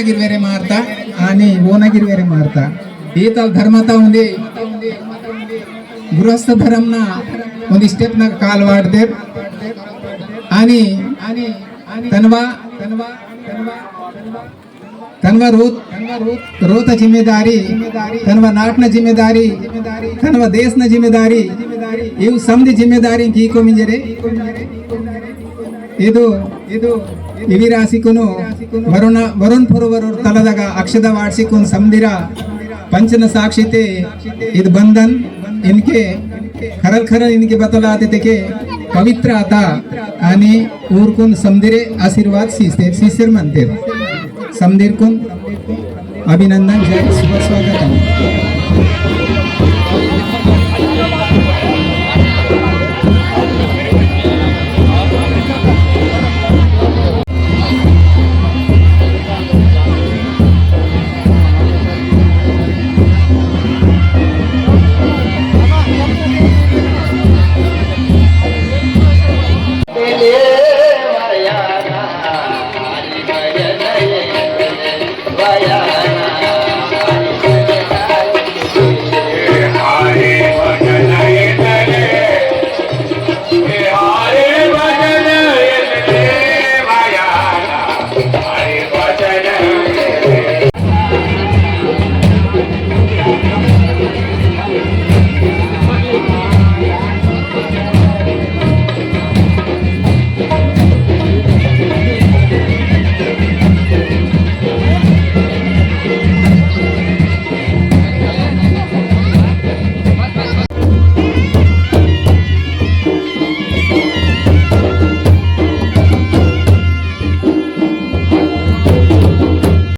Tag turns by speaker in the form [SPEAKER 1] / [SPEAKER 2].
[SPEAKER 1] ಗಿರ್ವೇರೆ ಮಾರ್ತಾ आणि ಓನ ಗಿರ್ವೇರೆ ಮಾರ್ತಾ ಈತಲ್ ಧರ್ಮತಾ ಉಂದಿ ಗೃಹಸ್ಥ ಧರ್ಮನ ಒಂದು ಸ್ಟೆಪ್ನ ಕಾಲ್ ವಾಡ್ದೆ आणि तनवा रोत जिम्मेदारी तनवा नाटना जिम्मेदारी तनवा देशना जिम्मेदारी इव समधी जिम्मेदारी कीको मिंजरे ಇದು ಇವಿ ರಾಶಿಕುನು ವರುಣ್ ಪುರವರು ತಲದಾಗ ಅಕ್ಷದ ವಾಡ್ಸಿಕುನ್ ಸಮದಿರ पंचन साक्षीते इद बंधन इनके खरल खरल इनके बतलाते के पवित्र आता आणि ऊरकुन समदिरे आशीर्वाद शिशिर म्हणते समदिर कुन अभिनंदन जय स्वागत